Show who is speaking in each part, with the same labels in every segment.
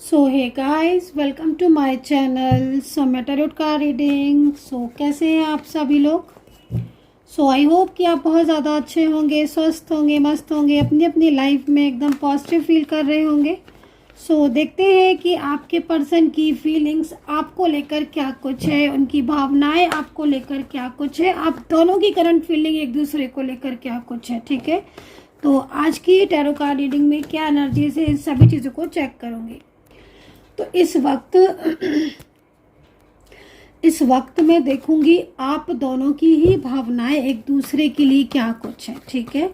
Speaker 1: So hey guys, welcome to my channel. मैं tarot card reading. कैसे हैं आप सभी लोग? आई होप कि आप बहुत ज़्यादा अच्छे होंगे, स्वस्थ होंगे, मस्त होंगे, अपनी अपनी लाइफ में एकदम पॉजिटिव फील कर रहे होंगे। देखते हैं कि आपके पर्सन की फीलिंग्स आपको लेकर क्या कुछ है, उनकी भावनाएं आपको लेकर क्या कुछ है, आप दोनों की करंट फीलिंग एक दूसरे को लेकर क्या कुछ है। ठीक है, तो आज की टैरो कार्ड रीडिंग में क्या एनर्जीज है, इन सभी चीज़ों को चेक करूँगी। तो इस वक्त मैं देखूंगी आप दोनों की ही भावनाएं एक दूसरे के लिए क्या कुछ है। ठीक है,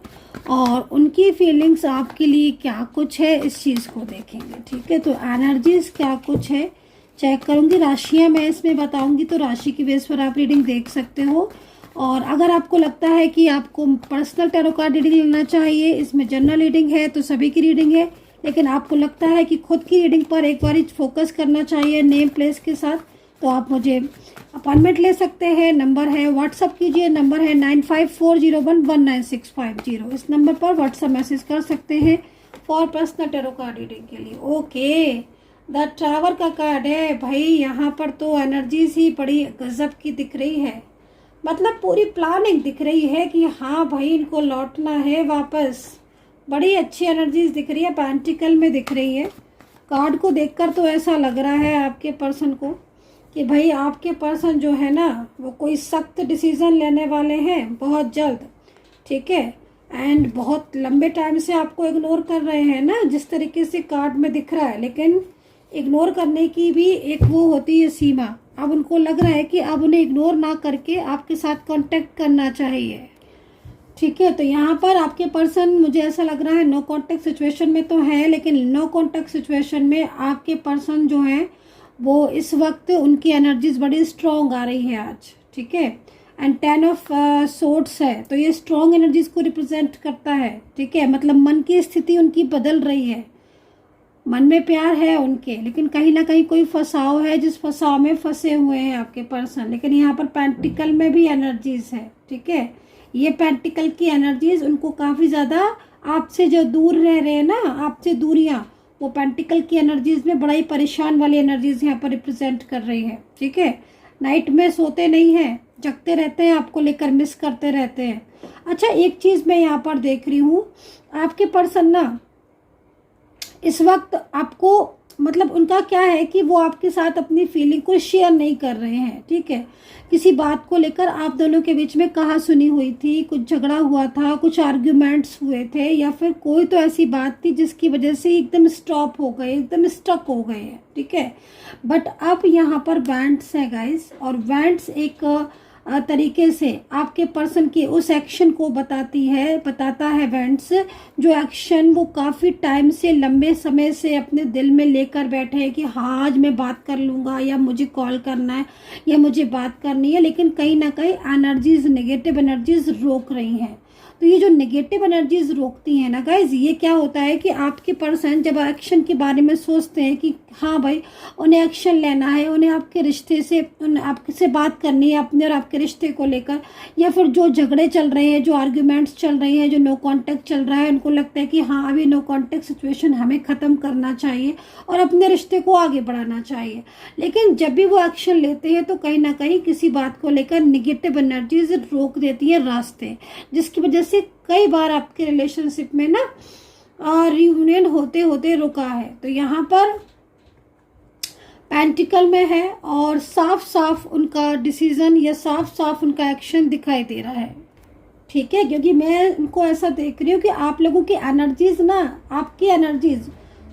Speaker 1: और उनकी फीलिंग्स आपके लिए क्या कुछ है, इस चीज़ को देखेंगे। ठीक है, तो एनर्जीज क्या कुछ है चेक करूंगी। राशियां मैं इसमें बताऊंगी, तो राशि की बेस पर आप रीडिंग देख सकते हो। और अगर आपको लगता है कि आपको पर्सनल टैरो कार्ड रीडिंग लेना चाहिए, इसमें जनरल रीडिंग है तो सभी की रीडिंग है, लेकिन आपको लगता है कि खुद की रीडिंग पर एक बार फोकस करना चाहिए नेम प्लेस के साथ, तो आप मुझे अपॉइंटमेंट ले सकते हैं। नंबर है, व्हाट्सअप कीजिए, नंबर है 9540119650। इस नंबर पर व्हाट्सअप मैसेज कर सकते हैं for personal tarot card reading के लिए। ओके, द टावर का कार्ड है भाई। यहाँ पर तो एनर्जीज ही बड़ी गजब की दिख रही है, मतलब पूरी प्लानिंग दिख रही है कि हाँ भाई इनको लौटना है वापस। बड़ी अच्छी एनर्जीज दिख रही है, पेंटिकल में दिख रही है। कार्ड को देखकर तो ऐसा लग रहा है आपके पर्सन को कि भाई आपके पर्सन जो है ना, वो कोई सख्त डिसीजन लेने वाले हैं बहुत जल्द। ठीक है, एंड बहुत लंबे टाइम से आपको इग्नोर कर रहे हैं ना, जिस तरीके से कार्ड में दिख रहा है। लेकिन इग्नोर करने की भी एक वो होती है सीमा। अब उनको लग रहा है कि अब उन्हें इग्नोर ना करके आपके साथ कांटेक्ट करना चाहिए। ठीक है, तो यहाँ पर आपके पर्सन, मुझे ऐसा लग रहा है नो कांटेक्ट सिचुएशन में तो है, लेकिन नो कांटेक्ट सिचुएशन में आपके पर्सन जो है वो इस वक्त उनकी एनर्जीज बड़ी स्ट्रॉन्ग आ रही है आज। ठीक है, एंड 10 ऑफ सोर्ड्स है, तो ये स्ट्रॉन्ग एनर्जीज को रिप्रेजेंट करता है। ठीक है, मतलब मन की स्थिति उनकी बदल रही है। मन में प्यार है उनके, लेकिन कहीं ना कहीं कोई फंसाव है, जिस फंसाव में फंसे हुए हैं आपके पर्सन। लेकिन यहाँ पर पेंटिकल में भी एनर्जीज है। ठीक है, ये पेंटिकल की एनर्जीज उनको काफ़ी ज़्यादा आपसे जो दूर रह रहे हैं ना, आपसे दूरियाँ, वो पेंटिकल की एनर्जीज में बड़ा ही परेशान वाली एनर्जीज यहाँ पर रिप्रेजेंट कर रही है। ठीक है, नाइट में सोते नहीं हैं, जगते रहते हैं, आपको लेकर मिस करते रहते हैं। अच्छा, एक चीज़ मैं यहाँ पर देख रही हूँ, आपके पर्सन ना इस वक्त आपको, मतलब उनका क्या है कि वो आपके साथ अपनी फीलिंग को शेयर नहीं कर रहे हैं। ठीक है, किसी बात को लेकर आप दोनों के बीच में कहा सुनी हुई थी, कुछ झगड़ा हुआ था, कुछ आर्ग्यूमेंट्स हुए थे, या फिर कोई तो ऐसी बात थी जिसकी वजह से एकदम स्टॉप हो गए, एकदम स्टक हो गए हैं। ठीक है, बट अब यहाँ पर वैंड्स है गाइस, और वैंड्स एक तरीके से आपके पर्सन के उस एक्शन को बताता है वैंड्स, जो एक्शन वो काफ़ी टाइम से, लंबे समय से अपने दिल में लेकर बैठे हैं कि हाँ आज मैं बात कर लूँगा, या मुझे कॉल करना है, या मुझे बात करनी है। लेकिन कहीं ना कहीं एनर्जीज, नेगेटिव एनर्जीज रोक रही हैं। तो ये जो नेगेटिव एनर्जीज रोकती हैं ना गाइज, ये क्या होता है कि आपके पर्सन जब एक्शन के बारे में सोचते हैं कि हाँ भाई उन्हें एक्शन लेना है, उन्हें आपके रिश्ते से, आपसे बात करनी है अपने और आपके रिश्ते को लेकर, या फिर जो झगड़े चल रहे हैं, जो आर्ग्यूमेंट्स चल रहे हैं, जो नो कांटेक्ट चल रहा है, उनको लगता है कि हाँ अभी नो कांटेक्ट सिचुएशन हमें ख़त्म करना चाहिए और अपने रिश्ते को आगे बढ़ाना चाहिए। लेकिन जब भी वो एक्शन लेते हैं तो कहीं ना कहीं किसी बात को लेकर निगेटिव एनर्जीज रोक देती है रास्ते, जिसकी वजह से कई बार आपके रिलेशनशिप में ना रियूनियन होते होते रुका है। तो यहाँ पर पेंटिकल में है, और साफ साफ उनका डिसीजन या साफ साफ उनका एक्शन दिखाई दे रहा है। ठीक है, क्योंकि मैं उनको ऐसा देख रही हूँ कि आप लोगों की एनर्जीज ना, आपकी एनर्जीज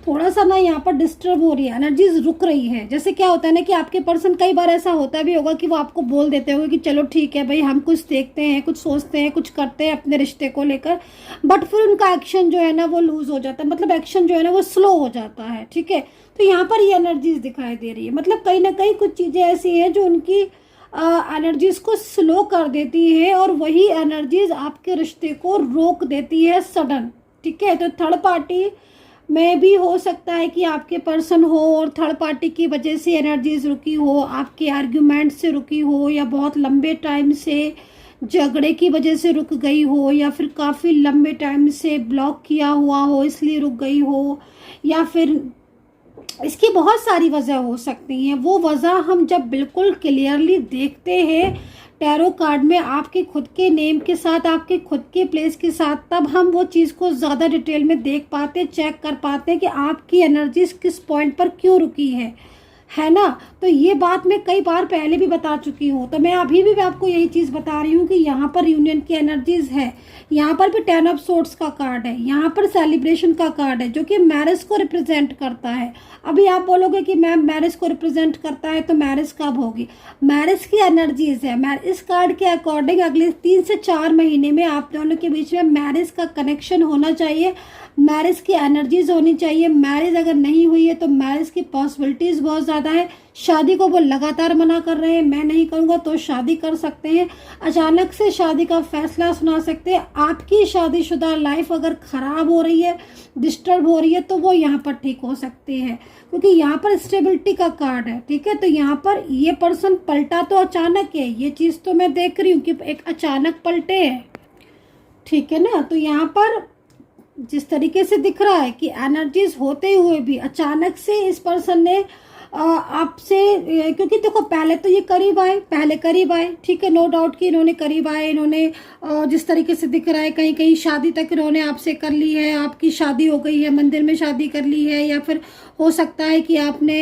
Speaker 1: थोड़ा सा ना यहाँ पर डिस्टर्ब हो रही है, एनर्जीज रुक रही है। जैसे क्या होता है ना कि आपके पर्सन, कई बार ऐसा होता भी होगा कि वो आपको बोल देते होंगे कि चलो ठीक है भाई, हम कुछ देखते हैं, कुछ सोचते हैं, कुछ करते हैं अपने रिश्ते को लेकर, बट फिर उनका एक्शन जो है ना वो लूज हो जाता है, मतलब एक्शन जो है ना वो स्लो हो जाता है। ठीक है, तो यहाँ पर ये एनर्जीज दिखाई दे रही है, मतलब कहीं ना कहीं कुछ चीज़ें ऐसी हैं जो उनकी एनर्जीज को स्लो कर देती है, और वही एनर्जीज आपके रिश्ते को रोक देती है सडन। ठीक है, तो थर्ड पार्टी में भी हो सकता है कि आपके पर्सन हो, और थर्ड पार्टी की वजह से एनर्जीज रुकी हो, आपके आर्ग्यूमेंट से रुकी हो, या बहुत लंबे टाइम से झगड़े की वजह से रुक गई हो, या फिर काफ़ी लंबे टाइम से ब्लॉक किया हुआ हो इसलिए रुक गई हो, या फिर इसकी बहुत सारी वजह हो सकती हैं। वो वजह हम जब बिल्कुल क्लियरली देखते हैं टैरो कार्ड में आपके खुद के नेम के साथ, आपके खुद के प्लेस के साथ, तब हम वो चीज़ को ज़्यादा डिटेल में देख पाते, चेक कर पाते हैं कि आपकी एनर्जीज किस पॉइंट पर क्यों रुकी है ना। तो ये बात मैं कई बार पहले भी बता चुकी हूँ, तो मैं अभी भी आपको यही चीज़ बता रही हूँ कि यहाँ पर यूनियन की एनर्जीज है, यहाँ पर भी 10 ऑफ सोर्ड्स का कार्ड है, यहाँ पर सेलिब्रेशन का कार्ड है जो कि मैरिज को रिप्रेजेंट करता है। अभी आप बोलोगे कि मैम मैरिज को रिप्रेजेंट करता है तो मैरिज कब होगी? मैरिज की एनर्जीज है। इस कार्ड के अकॉर्डिंग अगले 3 से 4 महीने में आप दोनों के बीच में मैरिज का कनेक्शन होना चाहिए, मैरिज की एनर्जीज होनी चाहिए। मैरिज अगर नहीं हुई है तो मैरिज की पॉसिबिलिटीज बहुत ज़्यादा है। शादी को वो लगातार मना कर रहे हैं, मैं नहीं करूँगा, तो शादी कर सकते हैं, अचानक से शादी का फैसला सुना सकते हैं। आपकी शादीशुदा लाइफ अगर ख़राब हो रही है, डिस्टर्ब हो रही है, तो वो यहाँ पर ठीक हो सकती है, क्योंकि यहाँ पर स्टेबिलिटी का कार्ड है। ठीक है, तो यहाँ पर ये पर्सन पलटा तो अचानक है, ये चीज़ तो मैं देख रही हूँ कि एक अचानक पलटे हैं। ठीक है ना, तो यहाँ पर जिस तरीके से दिख रहा है कि एनर्जीज होते हुए भी अचानक से इस पर्सन ने आपसे, क्योंकि देखो पहले तो ये करीब आए, ठीक है, नो डाउट कि इन्होंने करीब आए, इन्होंने जिस तरीके से दिख रहा है कहीं कहीं शादी तक इन्होंने आपसे कर ली है, आपकी शादी हो गई है, मंदिर में शादी कर ली है, या फिर हो सकता है कि आपने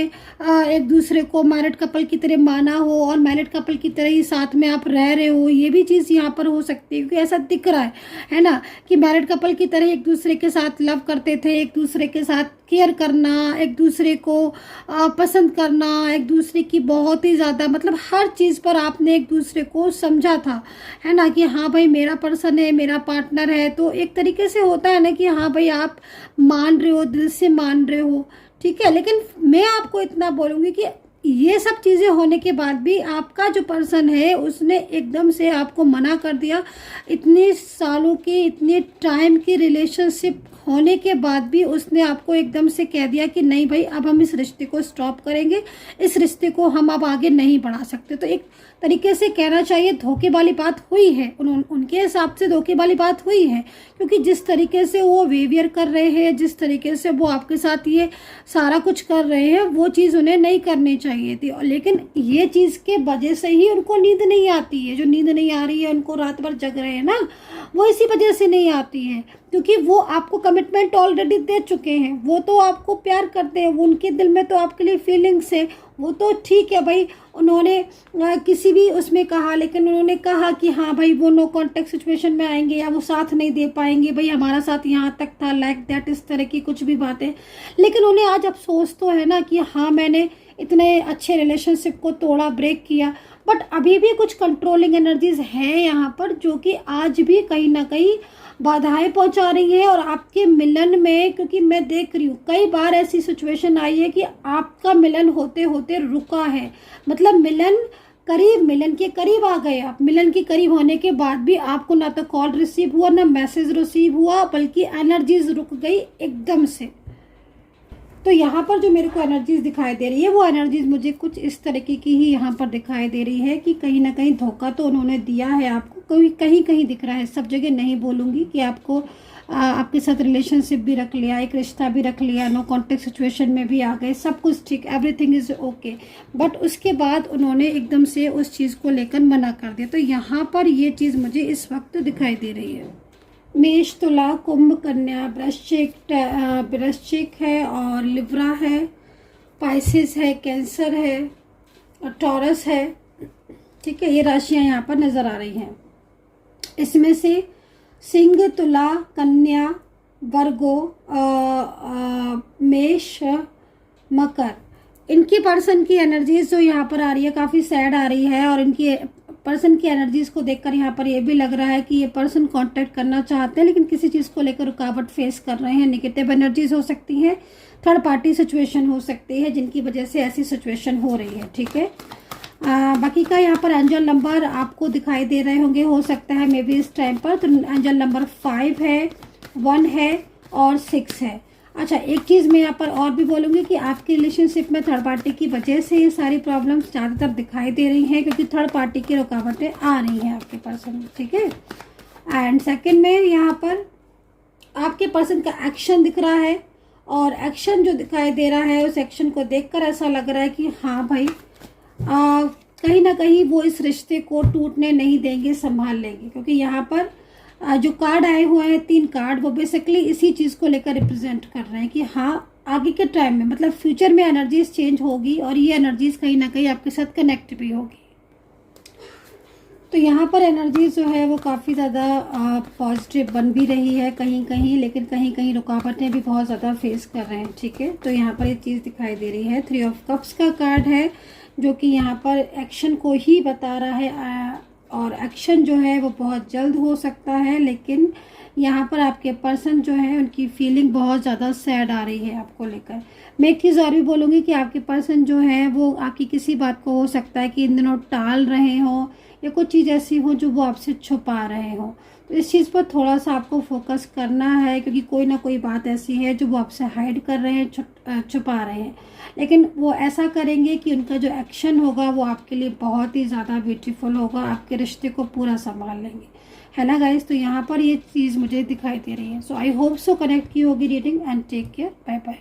Speaker 1: एक दूसरे को मैरिड कपल की तरह माना हो और मैरिड कपल की तरह ही साथ में आप रह रहे हो। ये भी चीज़ यहाँ पर हो सकती है, क्योंकि ऐसा दिख रहा है ना, कि मैरिड कपल की तरह एक दूसरे के साथ लव करते थे, एक दूसरे के साथ केयर करना, एक दूसरे को पसंद करना, एक दूसरे की बहुत ही ज़्यादा, मतलब हर चीज़ पर आपने एक दूसरे को समझा था, है ना, कि हाँ भाई मेरा पर्सन है, मेरा पार्टनर है। तो एक तरीके से होता है ना कि हाँ भाई आप मान रहे हो, दिल से मान रहे हो। ठीक है, लेकिन मैं आपको इतना बोलूँगी कि ये सब चीज़ें होने के बाद भी आपका जो पर्सन है उसने एकदम से आपको मना कर दिया। इतने सालों की, इतने टाइम की रिलेशनशिप होने के बाद भी उसने आपको एकदम से कह दिया कि नहीं भाई अब हम इस रिश्ते को स्टॉप करेंगे, इस रिश्ते को हम अब आगे नहीं बढ़ा सकते। तो एक तरीके से कहना चाहिए धोखे वाली बात हुई है, उनके हिसाब से धोखे वाली बात हुई है, क्योंकि जिस तरीके से वो बिहेवियर कर रहे हैं, जिस तरीके से वो आपके साथ ये सारा कुछ कर रहे हैं, वो चीज़ उन्हें नहीं करनी चाहिए थी। लेकिन ये चीज़ के वजह से ही उनको नींद नहीं आती है। जो नींद नहीं आ रही है, उनको रात भर जग रहे हैं ना, वो इसी वजह से नहीं आती है, क्योंकि वो आपको कमिटमेंट ऑलरेडी दे चुके हैं। वो तो आपको प्यार करते हैं, वो उनके दिल में तो आपके लिए फीलिंग्स है। वो तो ठीक है भाई, उन्होंने किसी भी उसमें कहा, लेकिन उन्होंने कहा कि हाँ भाई वो नो कॉन्टेक्ट सिचुएशन में आएंगे या वो साथ नहीं दे पाएंगे, भाई हमारा साथ यहाँ तक था, लाइक दैट, इस तरह की कुछ भी बातें। लेकिन उन्हें आज अफसोस तो है ना कि हाँ मैंने इतने अच्छे रिलेशनशिप को तोड़ा, ब्रेक किया। बट अभी भी कुछ कंट्रोलिंग एनर्जीज है यहाँ पर, जो कि आज भी कहीं ना कहीं बाधाएं पहुंचा रही है। और आपके मिलन में, क्योंकि मैं देख रही हूँ कई बार ऐसी सिचुएशन आई है कि आपका मिलन होते होते रुका है, मतलब मिलन के करीब आ गए आप। मिलन के करीब होने के बाद भी आपको ना तो कॉल रिसीव हुआ, ना मैसेज रिसीव हुआ, बल्कि एनर्जीज रुक गई एकदम से। तो यहाँ पर जो मेरे को एनर्जीज दिखाई दे रही है, वो एनर्जीज मुझे कुछ इस तरीके की ही यहाँ पर दिखाई दे रही है कि कहीं ना कहीं धोखा तो उन्होंने दिया है आपको, कहीं कहीं दिख रहा है, सब जगह नहीं बोलूँगी कि आपको आपके साथ रिलेशनशिप भी रख लिया, एक रिश्ता भी रख लिया, नो कॉन्टेक्ट सिचुएशन में भी आ गए, सब कुछ ठीक, एवरीथिंग इज़ ओके। बट उसके बाद उन्होंने एकदम से उस चीज़ को लेकर मना कर दिया। तो यहाँ पर ये चीज़ मुझे इस वक्त दिखाई दे रही है। मेष, तुला, कुंभ, कन्या, वृश्चिक है और लिब्रा है, पाइसेस है, कैंसर है और टॉरस है। ठीक है, ये राशियां यहाँ पर नज़र आ रही हैं। इसमें से सिंह, तुला, कन्या, वर्गो, मेष, मकर, इनकी पर्सन की एनर्जीज जो यहाँ पर आ रही है काफ़ी सैड आ रही है। और इनकी पर्सन की एनर्जीज को देखकर यहाँ पर ये भी लग रहा है कि ये पर्सन कांटेक्ट करना चाहते हैं, लेकिन किसी चीज़ को लेकर रुकावट फेस कर रहे हैं। नेगेटिव एनर्जीज हो सकती हैं, थर्ड पार्टी सिचुएशन हो सकती है, जिनकी वजह से ऐसी सिचुएशन हो रही है। ठीक है, बाकी का यहाँ पर एंजल नंबर आपको दिखाई दे रहे होंगे, हो सकता है मे बी इस टाइम पर। तो एंजल नंबर 5 है, 1 है और 6 है। अच्छा, एक चीज़ मैं यहाँ पर और भी बोलूँगी कि आपकी रिलेशनशिप में थर्ड पार्टी की वजह से ये सारी प्रॉब्लम्स ज़्यादातर दिखाई दे रही हैं, क्योंकि थर्ड पार्टी की रुकावटें आ रही हैं आपके पर्सन में। ठीक है, एंड सेकंड में यहाँ पर आपके पर्सन का एक्शन दिख रहा है और एक्शन जो दिखाई दे रहा है, उस एक्शन को देखकर ऐसा लग रहा है कि हाँ भाई कहीं ना कहीं वो इस रिश्ते को टूटने नहीं देंगे, संभाल लेंगे। क्योंकि यहाँ पर जो कार्ड आए हुए हैं 3 कार्ड, वो बेसिकली इसी चीज़ को लेकर रिप्रेजेंट कर रहे हैं कि हाँ आगे के टाइम में, मतलब फ्यूचर में एनर्जीज चेंज होगी और ये एनर्जीज कहीं ना कहीं आपके साथ कनेक्ट भी होगी। तो यहाँ पर एनर्जीज जो है वो काफ़ी ज़्यादा पॉजिटिव बन भी रही है कहीं कहीं, लेकिन कहीं कहीं रुकावटें भी बहुत ज़्यादा फेस कर रहे हैं। ठीक है, तो यहाँ पर ये चीज़ दिखाई दे रही है। 3 ऑफ कप्स का कार्ड है जो कि यहाँ पर एक्शन को ही बता रहा है, और एक्शन जो है वो बहुत जल्द हो सकता है। लेकिन यहाँ पर आपके पर्सन जो है उनकी फीलिंग बहुत ज़्यादा सैड आ रही है आपको लेकर। मैं एक चीज़ और भी बोलूँगी कि आपके पर्सन जो है वो आपकी किसी बात को हो सकता है कि इन दिनों टाल रहे हों, या कुछ चीज़ ऐसी हो जो वो आपसे छुपा रहे हों। तो इस चीज़ पर थोड़ा सा आपको फोकस करना है, क्योंकि कोई ना कोई बात ऐसी है जो वो आपसे हाइड कर रहे हैं, छुपा रहे हैं। लेकिन वो ऐसा करेंगे कि उनका जो एक्शन होगा वो आपके लिए बहुत ही ज़्यादा ब्यूटीफुल होगा, आपके रिश्ते को पूरा संभाल लेंगे, है ना गाइस। तो यहाँ पर ये चीज़ मुझे दिखाई दे रही है। सो आई होप सो कनेक्ट की होगी reading, and take care, bye bye.